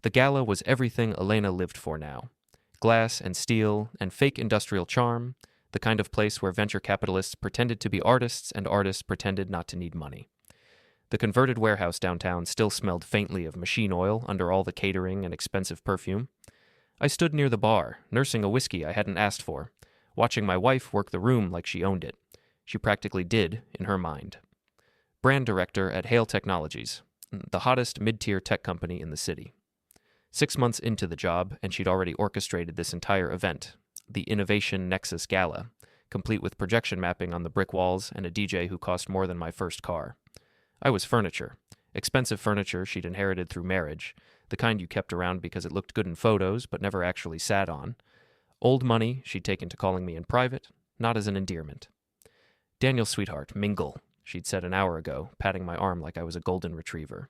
The Gala was everything Elena lived for now. Glass and steel and fake industrial charm, the kind of place where venture capitalists pretended to be artists and artists pretended not to need money. The converted warehouse downtown still smelled faintly of machine oil under all the catering and expensive perfume. I stood near the bar, nursing a whiskey I hadn't asked for, watching my wife work the room like she owned it. She practically did, in her mind. Brand director at Hale Technologies, the hottest mid-tier tech company in the city. 6 months into the job, and she'd already orchestrated this entire event, the Innovation Nexus Gala, complete with projection mapping on the brick walls and a DJ who cost more than my first car. I was furniture. Expensive furniture she'd inherited through marriage, the kind you kept around because it looked good in photos but never actually sat on. Old money she'd taken to calling me in private, not as an endearment. "Daniel, sweetheart, mingle," she'd said an hour ago, patting my arm like I was a golden retriever.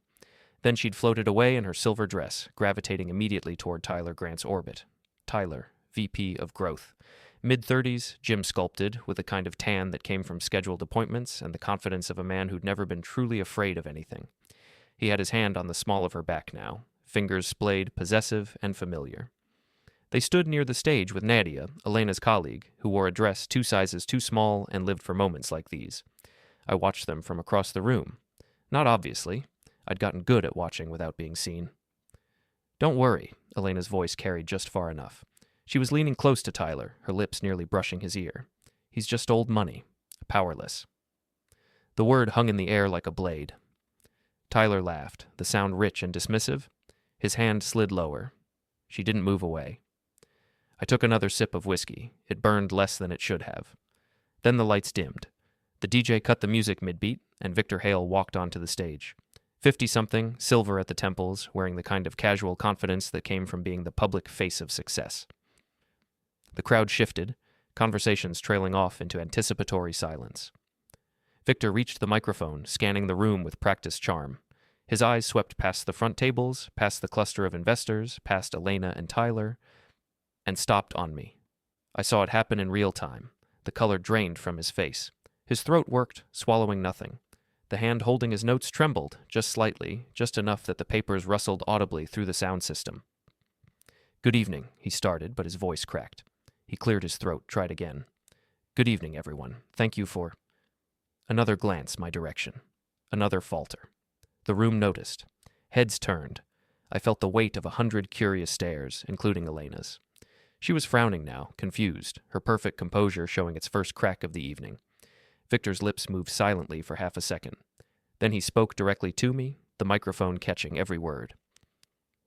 Then she'd floated away in her silver dress, gravitating immediately toward Tyler Grant's orbit. Tyler, VP of Growth. Mid-30s, gym-sculpted, with a kind of tan that came from scheduled appointments and the confidence of a man who'd never been truly afraid of anything. He had his hand on the small of her back now, fingers splayed, possessive, and familiar. They stood near the stage with Nadia, Elena's colleague, who wore a dress 2 sizes too small and lived for moments like these. I watched them from across the room. Not obviously. I'd gotten good at watching without being seen. "Don't worry," Elena's voice carried just far enough. She was leaning close to Tyler, her lips nearly brushing his ear. "He's just old money. Powerless." The word hung in the air like a blade. Tyler laughed, the sound rich and dismissive. His hand slid lower. She didn't move away. I took another sip of whiskey. It burned less than it should have. Then the lights dimmed. The DJ cut the music mid-beat, and Victor Hale walked onto the stage. 50-something, silver at the temples, wearing the kind of casual confidence that came from being the public face of success. The crowd shifted, conversations trailing off into anticipatory silence. Victor reached the microphone, scanning the room with practiced charm. His eyes swept past the front tables, past the cluster of investors, past Elena and Tyler, and stopped on me. I saw it happen in real time. The color drained from his face. His throat worked, swallowing nothing. The hand holding his notes trembled, just slightly, just enough that the papers rustled audibly through the sound system. "Good evening," he started, but his voice cracked. He cleared his throat, tried again. "Good evening, everyone. Thank you for—" Another glance my direction. Another falter. The room noticed. Heads turned. I felt the weight of 100 curious stares, including Elena's. She was frowning now, confused, her perfect composure showing its first crack of the evening. Victor's lips moved silently for half a second. Then he spoke directly to me, the microphone catching every word.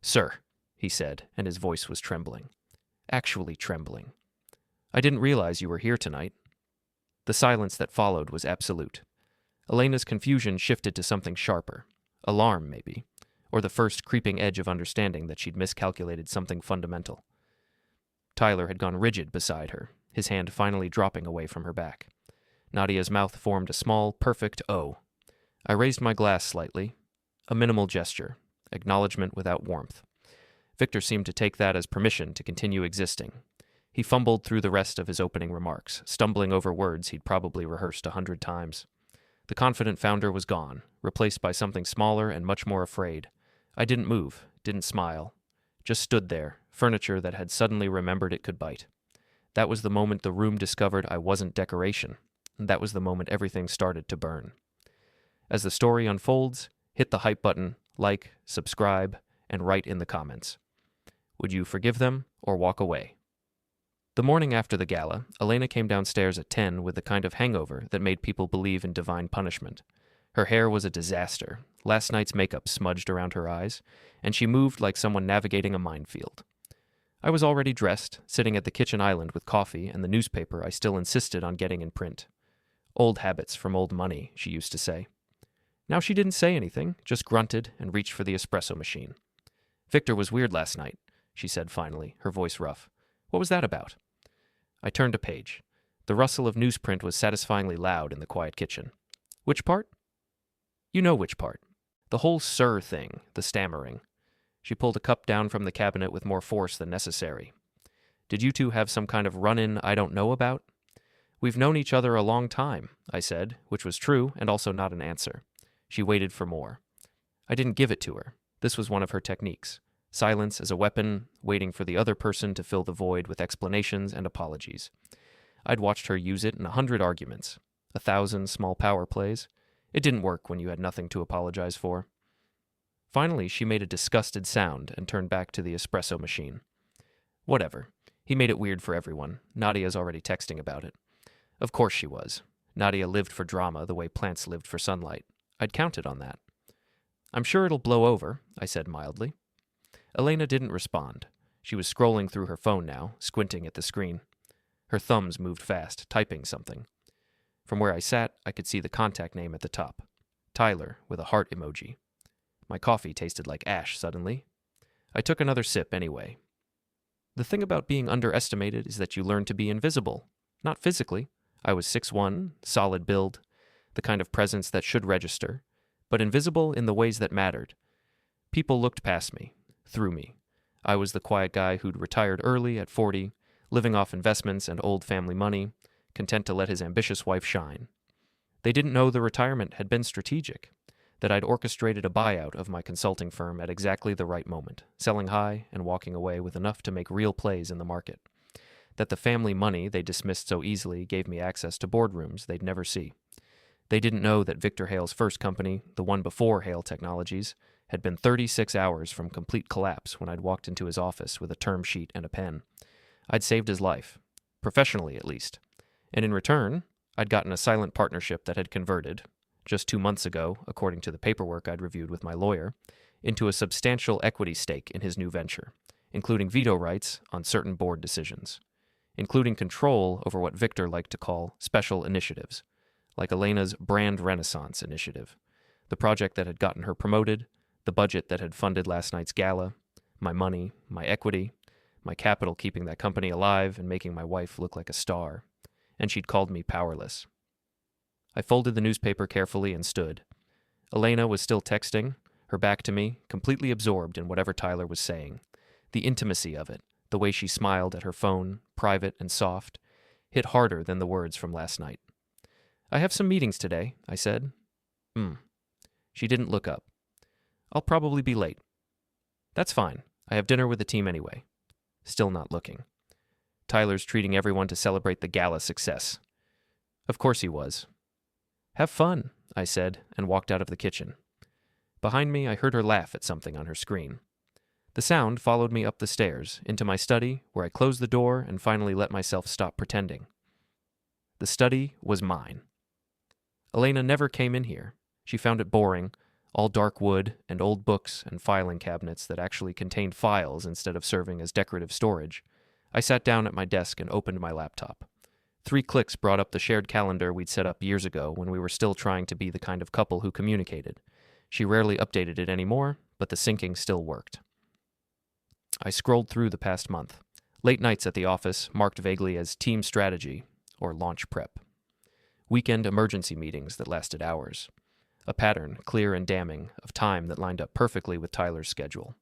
"Sir," he said, and his voice was trembling. Actually trembling. "I didn't realize you were here tonight." The silence that followed was absolute. Elena's confusion shifted to something sharper. Alarm, maybe. Or the first creeping edge of understanding that she'd miscalculated something fundamental. Tyler had gone rigid beside her, his hand finally dropping away from her back. Nadia's mouth formed a small, perfect O. I raised my glass slightly. A minimal gesture. Acknowledgement without warmth. Victor seemed to take that as permission to continue existing. He fumbled through the rest of his opening remarks, stumbling over words he'd probably rehearsed 100 times. The confident founder was gone, replaced by something smaller and much more afraid. I didn't move, didn't smile. Just stood there, furniture that had suddenly remembered it could bite. That was the moment the room discovered I wasn't decoration. That was the moment everything started to burn. As the story unfolds, hit the hype button, like, subscribe, and write in the comments. Would you forgive them or walk away? The morning after the gala, Elena came downstairs at 10 with the kind of hangover that made people believe in divine punishment. Her hair was a disaster, last night's makeup smudged around her eyes, and she moved like someone navigating a minefield. I was already dressed, sitting at the kitchen island with coffee and the newspaper I still insisted on getting in print. Old habits from old money, she used to say. Now she didn't say anything, just grunted and reached for the espresso machine. "Victor was weird last night," she said finally, her voice rough. "What was that about?" I turned a page. The rustle of newsprint was satisfyingly loud in the quiet kitchen. "Which part?" "You know which part. The whole sir thing, the stammering." She pulled a cup down from the cabinet with more force than necessary. "Did you two have some kind of run-in I don't know about?" "We've known each other a long time," I said, which was true and also not an answer. She waited for more. I didn't give it to her. This was one of her techniques. Silence as a weapon, waiting for the other person to fill the void with explanations and apologies. I'd watched her use it in 100 arguments, 1,000 small power plays. It didn't work when you had nothing to apologize for. Finally, she made a disgusted sound and turned back to the espresso machine. Whatever. He made it weird for everyone. Nadia's already texting about it. Of course she was. Nadia lived for drama the way plants lived for sunlight. I'd counted on that. I'm sure it'll blow over, I said mildly. Elena didn't respond. She was scrolling through her phone now, squinting at the screen. Her thumbs moved fast, typing something. From where I sat, I could see the contact name at the top. Tyler, with a heart emoji. My coffee tasted like ash suddenly. I took another sip anyway. The thing about being underestimated is that you learn to be invisible. Not physically. I was 6'1", solid build, the kind of presence that should register, but invisible in the ways that mattered. People looked past me, through me. I was the quiet guy who'd retired early at 40, living off investments and old family money, content to let his ambitious wife shine. They didn't know the retirement had been strategic, that I'd orchestrated a buyout of my consulting firm at exactly the right moment, selling high and walking away with enough to make real plays in the market. That the family money they dismissed so easily gave me access to boardrooms they'd never see. They didn't know that Victor Hale's first company, the one before Hale Technologies, had been 36 hours from complete collapse when I'd walked into his office with a term sheet and a pen. I'd saved his life, professionally at least, and in return, I'd gotten a silent partnership that had converted, just 2 months ago, according to the paperwork I'd reviewed with my lawyer, into a substantial equity stake in his new venture, including veto rights on certain board decisions, including control over what Victor liked to call special initiatives, like Elena's Brand Renaissance initiative, the project that had gotten her promoted, the budget that had funded last night's gala, my money, my equity, my capital keeping that company alive and making my wife look like a star, and she'd called me powerless. I folded the newspaper carefully and stood. Elena was still texting, her back to me, completely absorbed in whatever Tyler was saying. The intimacy of it, the way she smiled at her phone, private and soft, hit harder than the words from last night. I have some meetings today, I said. She didn't look up. I'll probably be late. That's fine. I have dinner with the team anyway. Still not looking. Tyler's treating everyone to celebrate the gala success. Of course he was. Have fun, I said, and walked out of the kitchen. Behind me, I heard her laugh at something on her screen. The sound followed me up the stairs, into my study, where I closed the door and finally let myself stop pretending. The study was mine. Elena never came in here. She found it boring, all dark wood and old books and filing cabinets that actually contained files instead of serving as decorative storage. I sat down at my desk and opened my laptop. 3 clicks brought up the shared calendar we'd set up years ago when we were still trying to be the kind of couple who communicated. She rarely updated it anymore, but the syncing still worked. I scrolled through the past month. Late nights at the office, marked vaguely as team strategy or launch prep. Weekend emergency meetings that lasted hours. A pattern, clear and damning, of time that lined up perfectly with Tyler's schedule.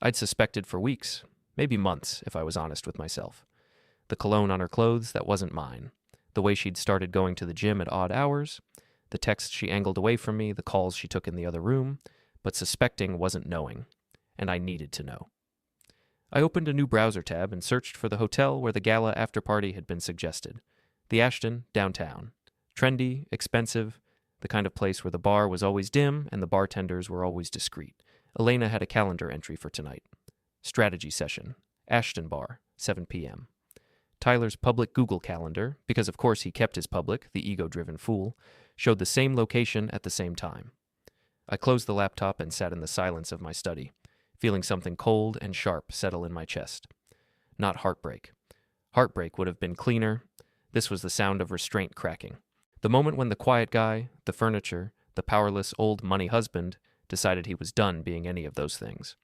I'd suspected for weeks, maybe months, if I was honest with myself. The cologne on her clothes that wasn't mine. The way she'd started going to the gym at odd hours. The texts she angled away from me, the calls she took in the other room. But suspecting wasn't knowing. And I needed to know. I opened a new browser tab and searched for the hotel where the gala after-party had been suggested. The Ashton, downtown. Trendy, expensive, the kind of place where the bar was always dim and the bartenders were always discreet. Elena had a calendar entry for tonight. Strategy session. Ashton Bar, 7 p.m. Tyler's public Google Calendar, because of course he kept his public, the ego-driven fool, showed the same location at the same time. I closed the laptop and sat in the silence of my study, feeling something cold and sharp settle in my chest. Not heartbreak. Heartbreak would have been cleaner. This was the sound of restraint cracking. The moment when the quiet guy, the furniture, the powerless old money husband decided he was done being any of those things.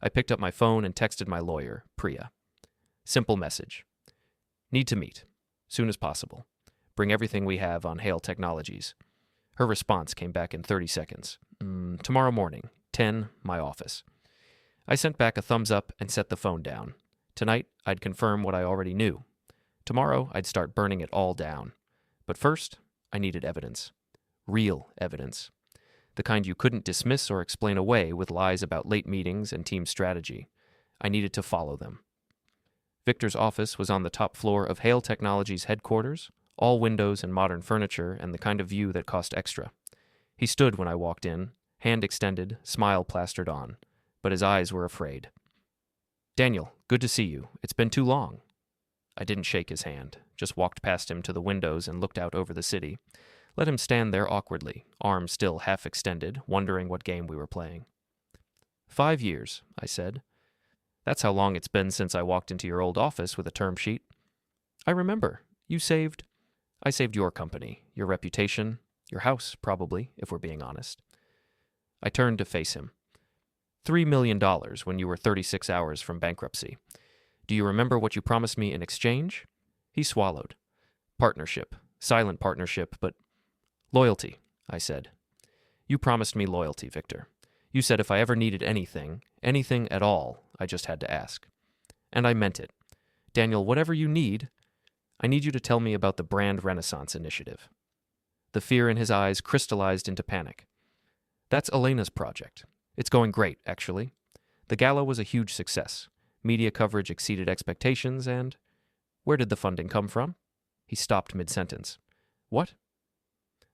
I picked up my phone and texted my lawyer, Priya. Simple message. Need to meet. Soon as possible. Bring everything we have on Hale Technologies. Her response came back in 30 seconds. Tomorrow morning, 10, my office. I sent back a thumbs up and set the phone down. Tonight, I'd confirm what I already knew. Tomorrow, I'd start burning it all down. But first, I needed evidence. Real evidence. The kind you couldn't dismiss or explain away with lies about late meetings and team strategy. I needed to follow them. Victor's office was on the top floor of Hale Technologies headquarters, all windows and modern furniture and the kind of view that cost extra. He stood when I walked in, hand extended, smile plastered on, but his eyes were afraid. "Daniel, good to see you. It's been too long." I didn't shake his hand, just walked past him to the windows and looked out over the city. Let him stand there awkwardly, arms still half extended, wondering what game we were playing. 5 years, I said. That's how long it's been since I walked into your old office with a term sheet. I remember. I saved your company, your reputation, your house, probably, if we're being honest. I turned to face him. $3 million when you were 36 hours from bankruptcy. Do you remember what you promised me in exchange? He swallowed. Partnership. Silent partnership, but loyalty, I said. You promised me loyalty, Victor. You said if I ever needed anything at all, I just had to ask. And I meant it. Daniel, whatever you need, I need you to tell me about the Brand Renaissance initiative. The fear in his eyes crystallized into panic. That's Elena's project. It's going great, actually. The Gala was a huge success. Media coverage exceeded expectations, and where did the funding come from? He stopped mid-sentence. What?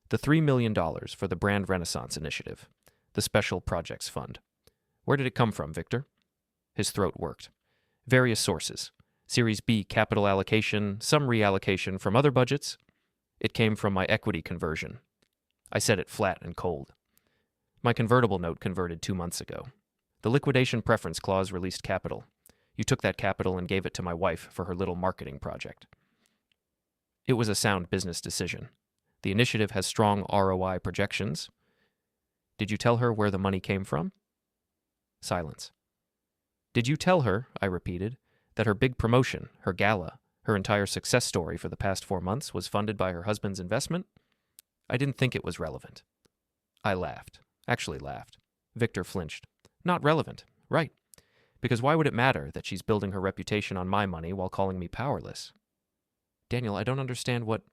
The $3 million for the Brand Renaissance initiative, the Special Projects Fund. Where did it come from, Victor? His throat worked. Various sources. Series B capital allocation, some reallocation from other budgets. It came from my equity conversion. I said it flat and cold. My convertible note converted 2 months ago. The liquidation preference clause released capital. You took that capital and gave it to my wife for her little marketing project. It was a sound business decision. The initiative has strong ROI projections. Did you tell her where the money came from? Silence. Did you tell her, I repeated, that her big promotion, her gala, her entire success story for the past 4 months was funded by her husband's investment? I didn't think it was relevant. I laughed. Actually laughed. Victor flinched. Not relevant. Right. Because why would it matter that she's building her reputation on my money while calling me powerless? Daniel, I don't understand what...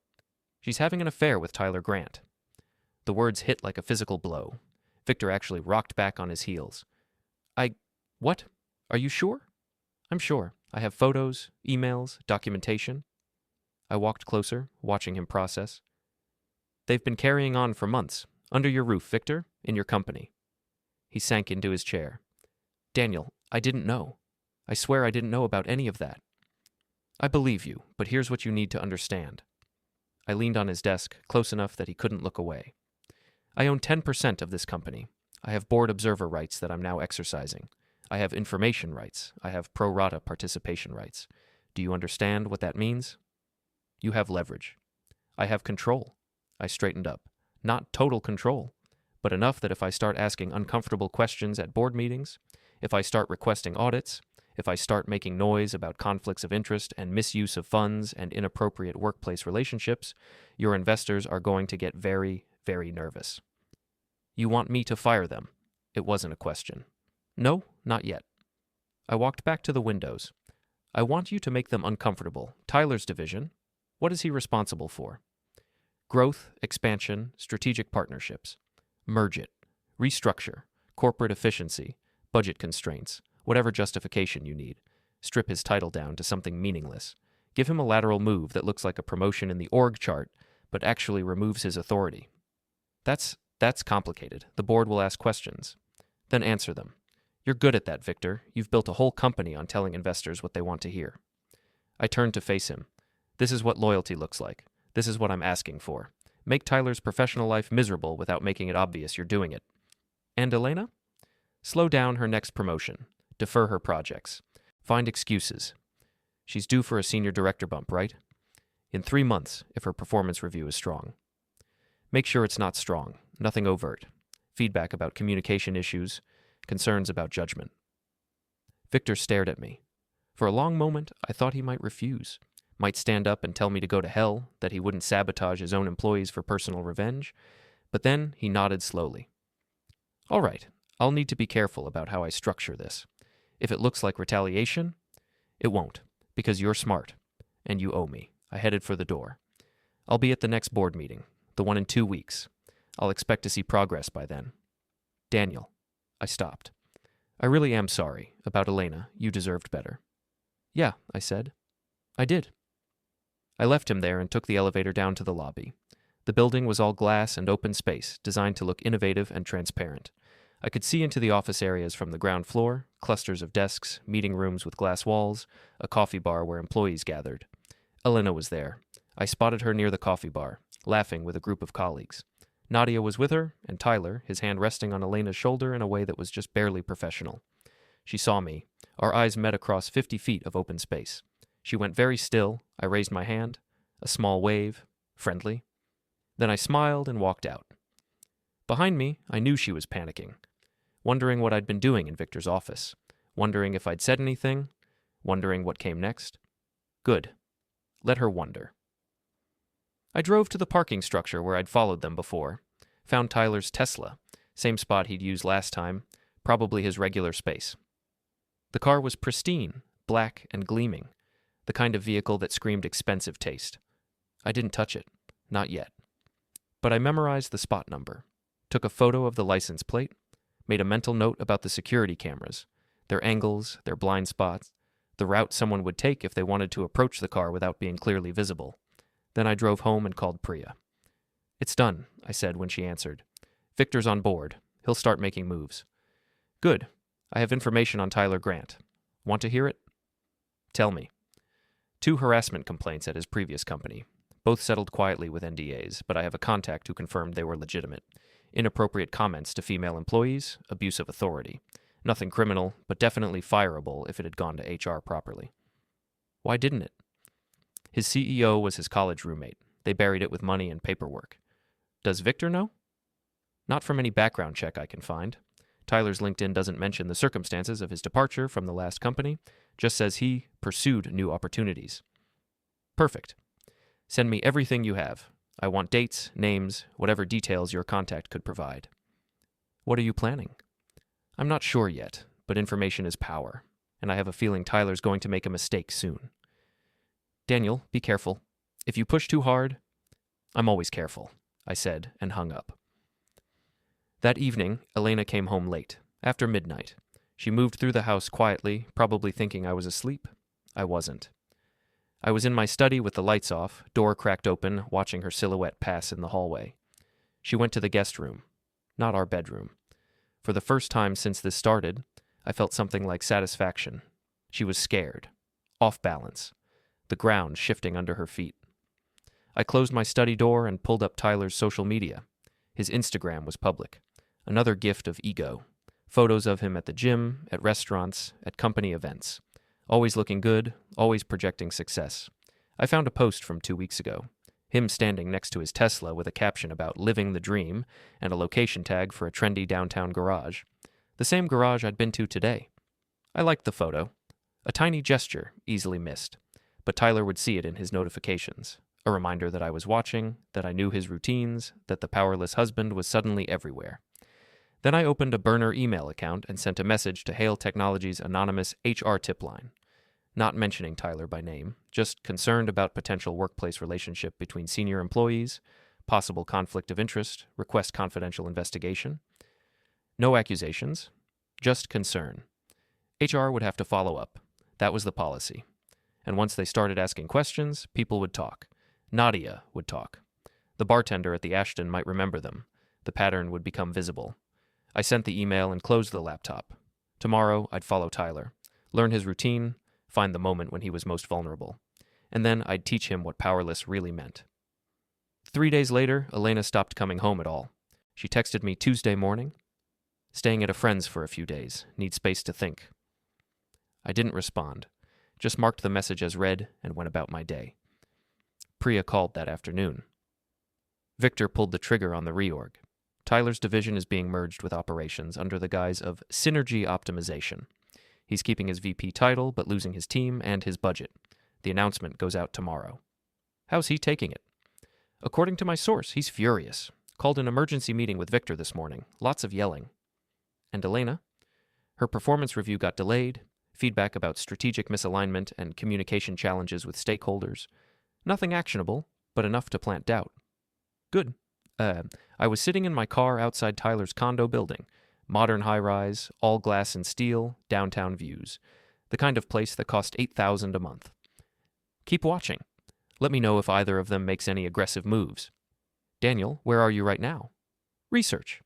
She's having an affair with Tyler Grant. The words hit like a physical blow. Victor actually rocked back on his heels. What? Are you sure? I'm sure. I have photos, emails, documentation. I walked closer, watching him process. They've been carrying on for months. Under your roof, Victor, in your company. He sank into his chair. Daniel, I didn't know. I swear I didn't know about any of that. I believe you, but here's what you need to understand. I leaned on his desk, close enough that he couldn't look away. I own 10% of this company. I have board observer rights that I'm now exercising. I have information rights. I have pro rata participation rights. Do you understand what that means? You have leverage. I have control. I straightened up. Not total control, but enough that if I start asking uncomfortable questions at board meetings, if I start requesting audits, if I start making noise about conflicts of interest and misuse of funds and inappropriate workplace relationships, your investors are going to get very, very nervous. You want me to fire them? It wasn't a question. No, not yet. I walked back to the windows. I want you to make them uncomfortable. Tyler's division, what is he responsible for? Growth, expansion, strategic partnerships. Merge it. Restructure. Corporate efficiency. Budget constraints. Whatever justification you need. Strip his title down to something meaningless. Give him a lateral move that looks like a promotion in the org chart, but actually removes his authority. That's complicated. The board will ask questions. Then answer them. You're good at that, Victor. You've built a whole company on telling investors what they want to hear. I turned to face him. This is what loyalty looks like. This is what I'm asking for. Make Tyler's professional life miserable without making it obvious you're doing it. And Elena? Slow down her next promotion. Defer her projects. Find excuses. She's due for a senior director bump, right? In 3 months, if her performance review is strong. Make sure it's not strong. Nothing overt. Feedback about communication issues. Concerns about judgment. Victor stared at me. For a long moment, I thought he might refuse. Might stand up and tell me to go to hell, that he wouldn't sabotage his own employees for personal revenge. But then he nodded slowly. All right, I'll need to be careful about how I structure this. If it looks like retaliation, it won't, because you're smart, and you owe me. I headed for the door. I'll be at the next board meeting, the one in 2 weeks. I'll expect to see progress by then. Daniel. I stopped. I really am sorry about Elena. You deserved better. Yeah, I said. I did. I left him there and took the elevator down to the lobby. The building was all glass and open space, designed to look innovative and transparent. I could see into the office areas from the ground floor, clusters of desks, meeting rooms with glass walls, a coffee bar where employees gathered. Elena was there. I spotted her near the coffee bar, laughing with a group of colleagues. Nadia was with her, and Tyler, his hand resting on Elena's shoulder in a way that was just barely professional. She saw me. Our eyes met across 50 feet of open space. She went very still. I raised my hand. A small wave. Friendly. Then I smiled and walked out. Behind me, I knew she was panicking, wondering what I'd been doing in Victor's office, wondering if I'd said anything, wondering what came next. Good. Let her wonder. I drove to the parking structure where I'd followed them before, found Tyler's Tesla, same spot he'd used last time, probably his regular space. The car was pristine, black and gleaming, the kind of vehicle that screamed expensive taste. I didn't touch it, not yet. But I memorized the spot number, took a photo of the license plate, made a mental note about the security cameras, their angles, their blind spots, the route someone would take if they wanted to approach the car without being clearly visible. Then I drove home and called Priya. It's done, I said when she answered. Victor's on board. He'll start making moves. Good. I have information on Tyler Grant. Want to hear it? Tell me. 2 harassment complaints at his previous company. Both settled quietly with NDAs, but I have a contact who confirmed they were legitimate. Inappropriate comments to female employees, abuse of authority. Nothing criminal, but definitely fireable if it had gone to HR properly. Why didn't it? His CEO was his college roommate. They buried it with money and paperwork. Does Victor know? Not from any background check I can find. Tyler's LinkedIn doesn't mention the circumstances of his departure from the last company, just says he pursued new opportunities. Perfect. Send me everything you have. I want dates, names, whatever details your contact could provide. What are you planning? I'm not sure yet, but information is power, and I have a feeling Tyler's going to make a mistake soon. Daniel, be careful. If you push too hard... I'm always careful, I said, and hung up. That evening, Elena came home late, after midnight. She moved through the house quietly, probably thinking I was asleep. I wasn't. I was in my study with the lights off, door cracked open, watching her silhouette pass in the hallway. She went to the guest room, not our bedroom. For the first time since this started, I felt something like satisfaction. She was scared, off balance, the ground shifting under her feet. I closed my study door and pulled up Tyler's social media. His Instagram was public. Another gift of ego. Photos of him at the gym, at restaurants, at company events. Always looking good, always projecting success. I found a post from 2 weeks ago. Him standing next to his Tesla with a caption about living the dream and a location tag for a trendy downtown garage. The same garage I'd been to today. I liked the photo. A tiny gesture, easily missed. But Tyler would see it in his notifications. A reminder that I was watching, that I knew his routines, that the powerless husband was suddenly everywhere. Then I opened a burner email account and sent a message to Hale Technologies' anonymous HR tip line. Not mentioning Tyler by name, just concerned about potential workplace relationship between senior employees, possible conflict of interest, request confidential investigation. No accusations, just concern. HR would have to follow up. That was the policy. And once they started asking questions, people would talk. Nadia would talk. The bartender at the Ashton might remember them. The pattern would become visible. I sent the email and closed the laptop. Tomorrow, I'd follow Tyler, learn his routine, find the moment when he was most vulnerable. And then I'd teach him what powerless really meant. 3 days later, Elena stopped coming home at all. She texted me Tuesday morning. Staying at a friend's for a few days. Need space to think. I didn't respond. Just marked the message as read and went about my day. Priya called that afternoon. Victor pulled the trigger on the reorg. Tyler's division is being merged with operations under the guise of synergy optimization. He's keeping his VP title, but losing his team and his budget. The announcement goes out tomorrow. How's he taking it? According to my source, he's furious. Called an emergency meeting with Victor this morning. Lots of yelling. And Elena? Her performance review got delayed. Feedback about strategic misalignment and communication challenges with stakeholders. Nothing actionable, but enough to plant doubt. Good. I was sitting in my car outside Tyler's condo building. Modern high-rise, all glass and steel, downtown views. The kind of place that cost $8,000 a month. Keep watching. Let me know if either of them makes any aggressive moves. Daniel, where are you right now? Research.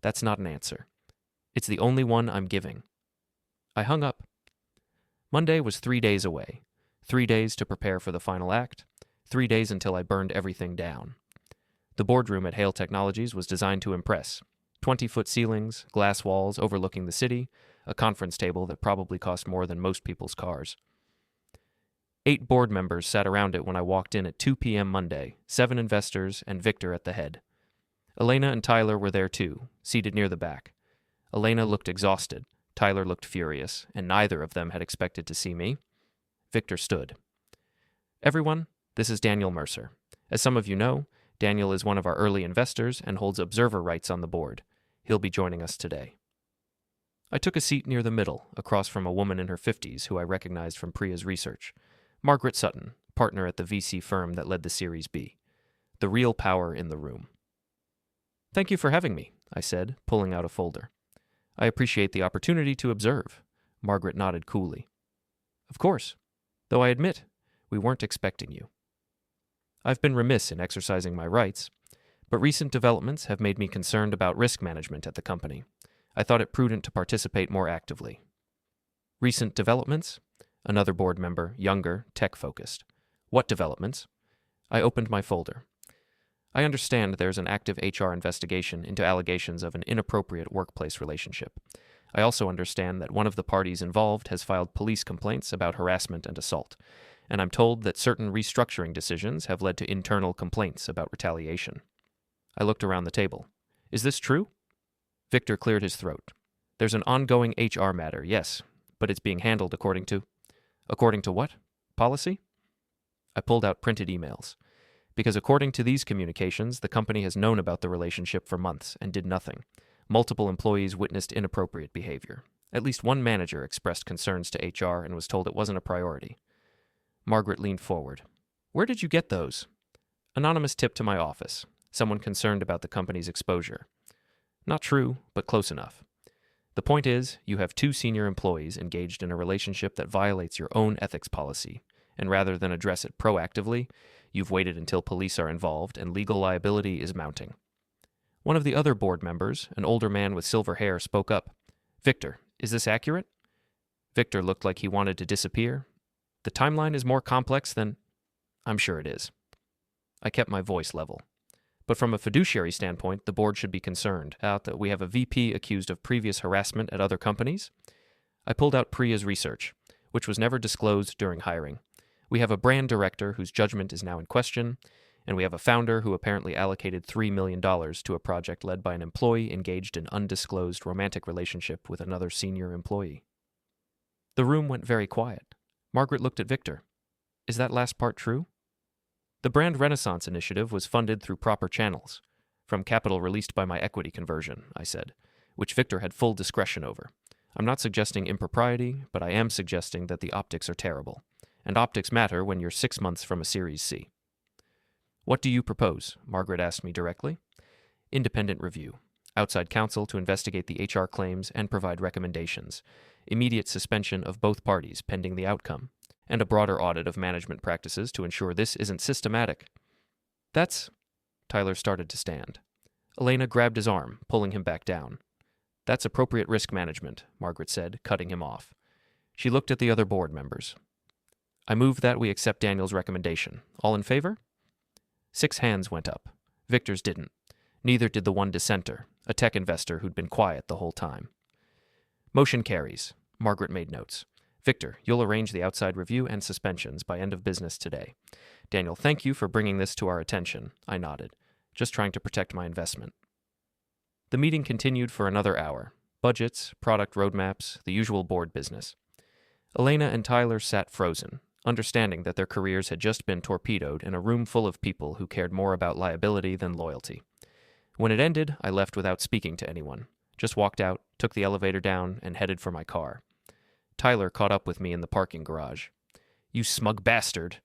That's not an answer. It's the only one I'm giving. I hung up. Monday was 3 days away. 3 days to prepare for the final act. 3 days until I burned everything down. The boardroom at Hale Technologies was designed to impress. 20-foot ceilings, glass walls overlooking the city, a conference table that probably cost more than most people's cars. 8 board members sat around it when I walked in at 2 p.m. Monday, 7 investors, and Victor at the head. Elena and Tyler were there too, seated near the back. Elena looked exhausted, Tyler looked furious, and neither of them had expected to see me. Victor stood. Everyone, this is Daniel Mercer. As some of you know, Daniel is one of our early investors and holds observer rights on the board. He'll be joining us today. I took a seat near the middle, across from a woman in her 50s who I recognized from Priya's research. Margaret Sutton, partner at the VC firm that led the Series B. The real power in the room. Thank you for having me, I said, pulling out a folder. I appreciate the opportunity to observe. Margaret nodded coolly. Of course, though I admit, we weren't expecting you. I've been remiss in exercising my rights, but recent developments have made me concerned about risk management at the company. I thought it prudent to participate more actively. Recent developments? Another board member, younger, tech-focused. What developments? I opened my folder. I understand there's an active HR investigation into allegations of an inappropriate workplace relationship. I also understand that one of the parties involved has filed police complaints about harassment and assault, and I'm told that certain restructuring decisions have led to internal complaints about retaliation. I looked around the table. Is this true? Victor cleared his throat. There's an ongoing HR matter, yes, but it's being handled according to... According to what? Policy? I pulled out printed emails. Because according to these communications, the company has known about the relationship for months and did nothing. Multiple employees witnessed inappropriate behavior. At least one manager expressed concerns to HR and was told it wasn't a priority. Margaret leaned forward. Where did you get those? Anonymous tip to my office. Someone concerned about the company's exposure. Not true, but close enough. The point is, you have 2 senior employees engaged in a relationship that violates your own ethics policy, and rather than address it proactively, you've waited until police are involved and legal liability is mounting. One of the other board members, an older man with silver hair, spoke up. Victor, is this accurate? Victor looked like he wanted to disappear. The timeline is more complex than... I'm sure it is. I kept my voice level. But from a fiduciary standpoint, the board should be concerned that we have a VP accused of previous harassment at other companies. I pulled out Priya's research, which was never disclosed during hiring. We have a brand director whose judgment is now in question, and we have a founder who apparently allocated $3 million to a project led by an employee engaged in undisclosed romantic relationship with another senior employee. The room went very quiet. Margaret looked at Victor. Is that last part true? The Brand Renaissance initiative was funded through proper channels, from capital released by my equity conversion, I said, which Victor had full discretion over. I'm not suggesting impropriety, but I am suggesting that the optics are terrible, and optics matter when you're 6 months from a Series C. What do you propose? Margaret asked me directly. Independent review. Outside counsel to investigate the HR claims and provide recommendations. Immediate suspension of both parties pending the outcome. And a broader audit of management practices to ensure this isn't systematic. That's... Tyler started to stand. Elena grabbed his arm, pulling him back down. That's appropriate risk management, Margaret said, cutting him off. She looked at the other board members. I move that we accept Daniel's recommendation. All in favor? 6 hands went up. Victor's didn't. Neither did the one dissenter, a tech investor who'd been quiet the whole time. Motion carries. Margaret made notes. Victor, you'll arrange the outside review and suspensions by end of business today. Daniel, thank you for bringing this to our attention. I nodded, just trying to protect my investment. The meeting continued for another hour. Budgets, product roadmaps, the usual board business. Elena and Tyler sat frozen, understanding that their careers had just been torpedoed in a room full of people who cared more about liability than loyalty. When it ended, I left without speaking to anyone. Just walked out, took the elevator down, and headed for my car. Tyler caught up with me in the parking garage. You smug bastard.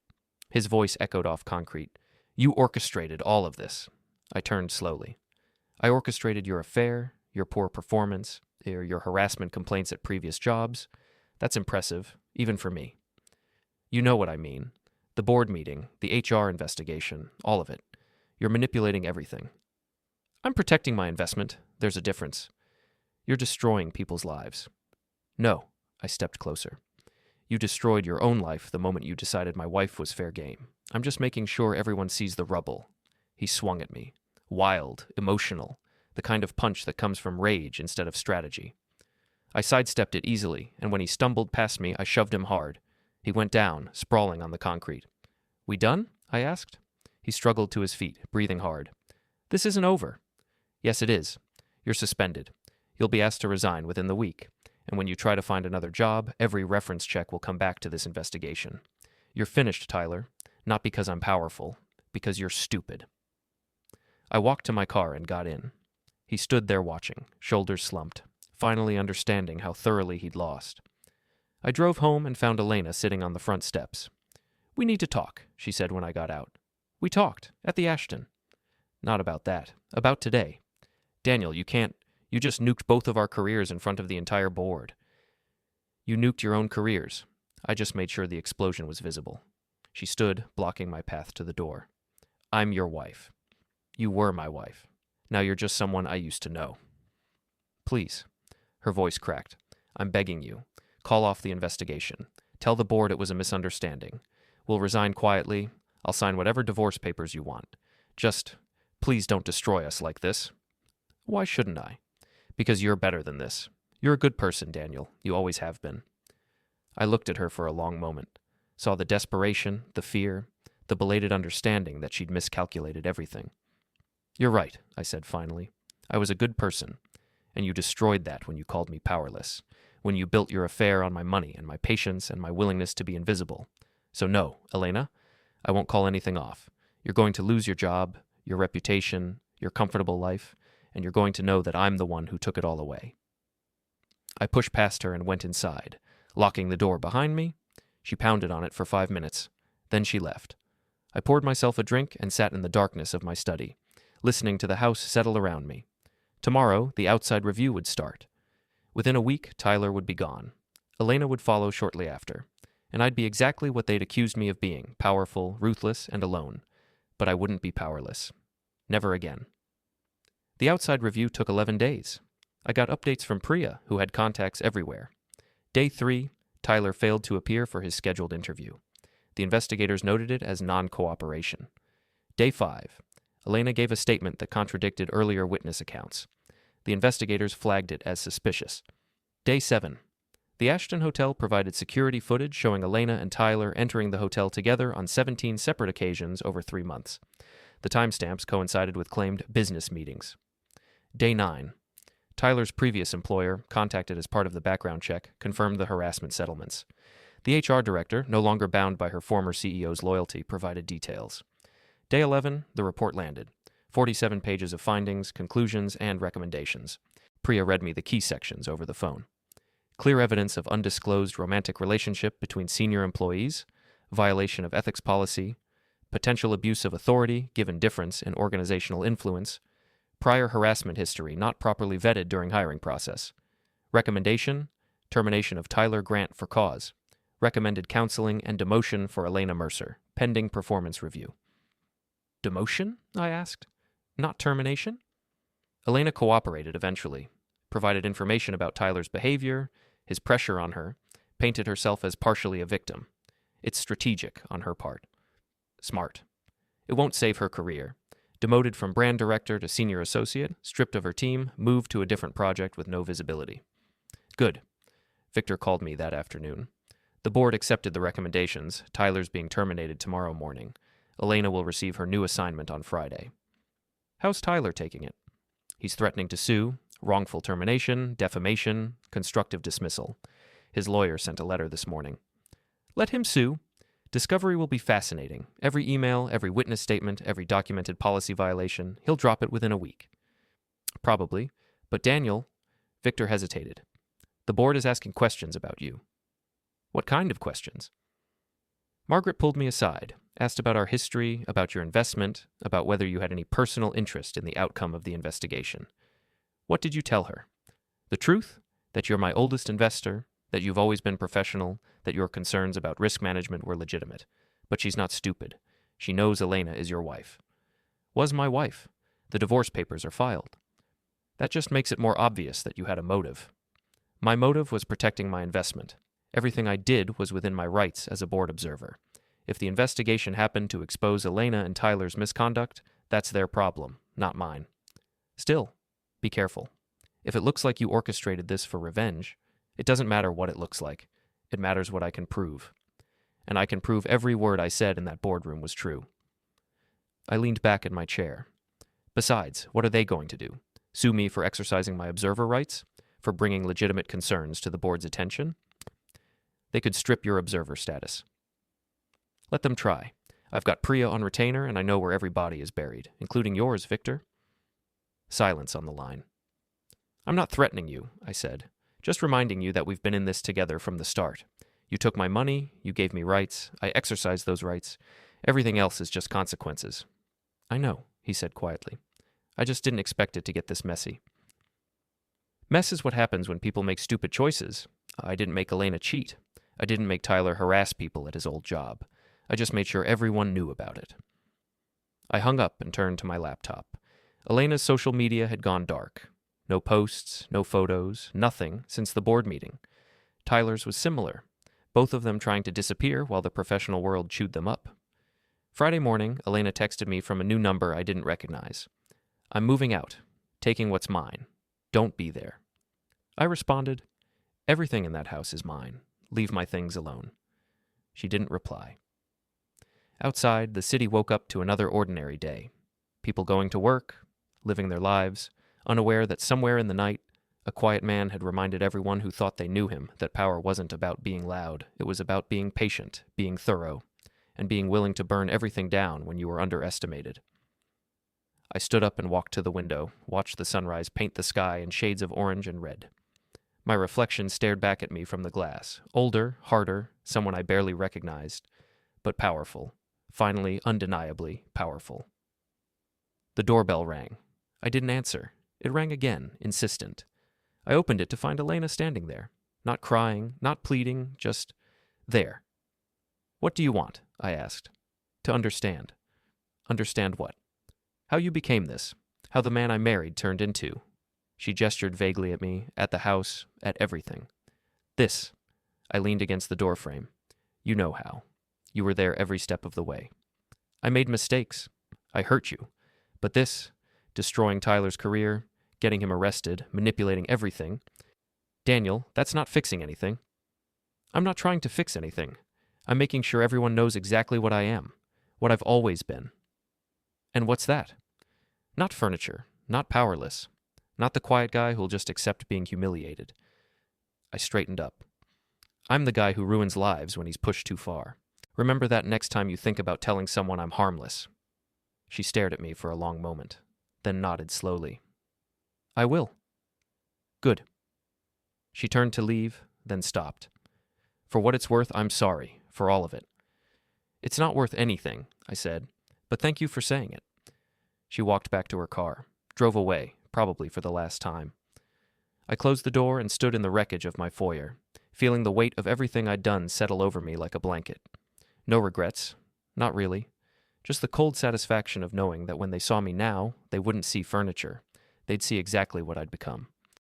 His voice echoed off concrete. You orchestrated all of this. I turned slowly. I orchestrated your affair, your poor performance, your harassment complaints at previous jobs. That's impressive, even for me. You know what I mean. The board meeting, the HR investigation, all of it. You're manipulating everything. I'm protecting my investment. There's a difference. You're destroying people's lives. No, I stepped closer. You destroyed your own life the moment you decided my wife was fair game. I'm just making sure everyone sees the rubble. He swung at me. Wild, emotional, the kind of punch that comes from rage instead of strategy. I sidestepped it easily, and when he stumbled past me, I shoved him hard. He went down, sprawling on the concrete. We done? I asked. He struggled to his feet, breathing hard. This isn't over. Yes, it is. You're suspended. You'll be asked to resign within the week. And when you try to find another job, every reference check will come back to this investigation. You're finished, Tyler. Not because I'm powerful, because you're stupid. I walked to my car and got in. He stood there watching, shoulders slumped, finally understanding how thoroughly he'd lost. I drove home and found Elena sitting on the front steps. We need to talk, she said when I got out. We talked, at the Ashton. Not about that. About today. Daniel, you can't. You just nuked both of our careers in front of the entire board. You nuked your own careers. I just made sure the explosion was visible. She stood, blocking my path to the door. I'm your wife. You were my wife. Now you're just someone I used to know. Please. Her voice cracked. I'm begging you. Call off the investigation. Tell the board it was a misunderstanding. We'll resign quietly. I'll sign whatever divorce papers you want. Just, please don't destroy us like this. Why shouldn't I? Because you're better than this. You're a good person, Daniel. You always have been. I looked at her for a long moment, saw the desperation, the fear, the belated understanding that she'd miscalculated everything. You're right, I said finally. I was a good person, and you destroyed that when you called me powerless, when you built your affair on my money and my patience and my willingness to be invisible. So no, Elena, I won't call anything off. You're going to lose your job, your reputation, your comfortable life, and you're going to know that I'm the one who took it all away. I pushed past her and went inside, locking the door behind me. She pounded on it for 5 minutes. Then she left. I poured myself a drink and sat in the darkness of my study, listening to the house settle around me. Tomorrow, the outside review would start. Within a week, Tyler would be gone. Elena would follow shortly after, and I'd be exactly what they'd accused me of being, powerful, ruthless, and alone. But I wouldn't be powerless. Never again. The outside review took 11 days. I got updates from Priya, who had contacts everywhere. Day 3, Tyler failed to appear for his scheduled interview. The investigators noted it as non-cooperation. Day 5, Elena gave a statement that contradicted earlier witness accounts. The investigators flagged it as suspicious. Day 7, the Ashton Hotel provided security footage showing Elena and Tyler entering the hotel together on 17 separate occasions over 3 months. The timestamps coincided with claimed business meetings. Day 9. Tyler's previous employer, contacted as part of the background check, confirmed the harassment settlements. The HR director, no longer bound by her former CEO's loyalty, provided details. Day 11, the report landed. 47 pages of findings, conclusions, and recommendations. Priya read me the key sections over the phone. Clear evidence of undisclosed romantic relationship between senior employees, violation of ethics policy, potential abuse of authority given difference in organizational influence, prior harassment history not properly vetted during hiring process. Recommendation, termination of Tyler Grant for cause. Recommended counseling and demotion for Elena Mercer, pending performance review. Demotion? I asked. Not termination? Elena cooperated eventually, provided information about Tyler's behavior, his pressure on her, painted herself as partially a victim. It's strategic on her part. Smart. It won't save her career. Demoted from brand director to senior associate, stripped of her team, moved to a different project with no visibility. Good. Victor called me that afternoon. The board accepted the recommendations, Tyler's being terminated tomorrow morning. Elena will receive her new assignment on Friday. How's Tyler taking it? He's threatening to sue, wrongful termination, defamation, constructive dismissal. His lawyer sent a letter this morning. Let him sue. Discovery will be fascinating. Every email, every witness statement, every documented policy violation, he'll drop it within a week. Probably. But Daniel, Victor hesitated. The board is asking questions about you. What kind of questions? Margaret pulled me aside, Asked about our history, about your investment, about whether you had any personal interest in the outcome of the investigation. What did you tell her? The truth? That you're my oldest investor, that you've always been professional, that your concerns about risk management were legitimate. But she's not stupid. She knows Elena is your wife. Was my wife. The divorce papers are filed. That just makes it more obvious that you had a motive. My motive was protecting my investment. Everything I did was within my rights as a board observer. If the investigation happened to expose Elena and Tyler's misconduct, that's their problem, not mine. Still, be careful. If it looks like you orchestrated this for revenge, it doesn't matter what it looks like. It matters what I can prove. And I can prove every word I said in that boardroom was true. I leaned back in my chair. Besides, what are they going to do? Sue me for exercising my observer rights? For bringing legitimate concerns to the board's attention? They could strip your observer status. Let them try. I've got Priya on retainer, and I know where every body is buried, including yours, Victor. Silence on the line. I'm not threatening you, I said. Just reminding you that we've been in this together from the start. You took my money, you gave me rights, I exercised those rights. Everything else is just consequences. I know, he said quietly. I just didn't expect it to get this messy. Mess is what happens when people make stupid choices. I didn't make Elena cheat. I didn't make Tyler harass people at his old job. I just made sure everyone knew about it. I hung up and turned to my laptop. Elena's social media had gone dark. No posts, no photos, nothing since the board meeting. Tyler's was similar, both of them trying to disappear while the professional world chewed them up. Friday morning, Elena texted me from a new number I didn't recognize. I'm moving out, taking what's mine. Don't be there. I responded, everything in that house is mine. Leave my things alone. She didn't reply. Outside, the city woke up to another ordinary day. People going to work, living their lives, unaware that somewhere in the night, a quiet man had reminded everyone who thought they knew him that power wasn't about being loud. It was about being patient, being thorough, and being willing to burn everything down when you were underestimated. I stood up and walked to the window, watched the sunrise paint the sky in shades of orange and red. My reflection stared back at me from the glass, older, harder, someone I barely recognized, but powerful, finally undeniably powerful. The doorbell rang. I didn't answer. It rang again, insistent. I opened it to find Elena standing there, not crying, not pleading, just there. What do you want? I asked. To understand. Understand what? How you became this. How the man I married turned into. She gestured vaguely at me, at the house, at everything. This. I leaned against the doorframe. You know how. You were there every step of the way. I made mistakes. I hurt you. But this, destroying Tyler's career, getting him arrested, manipulating everything. Daniel, that's not fixing anything. I'm not trying to fix anything. I'm making sure everyone knows exactly what I am, what I've always been. And what's that? Not furniture, not powerless, not the quiet guy who'll just accept being humiliated. I straightened up. I'm the guy who ruins lives when he's pushed too far. Remember that next time you think about telling someone I'm harmless. She stared at me for a long moment, then nodded slowly. I will. Good. She turned to leave, then stopped. For what it's worth, I'm sorry, for all of it. It's not worth anything, I said, but thank you for saying it. She walked back to her car, drove away, probably for the last time. I closed the door and stood in the wreckage of my foyer, feeling the weight of everything I'd done settle over me like a blanket. No regrets, not really. Just the cold satisfaction of knowing that when they saw me now, they wouldn't see furniture. They'd see exactly what I'd become.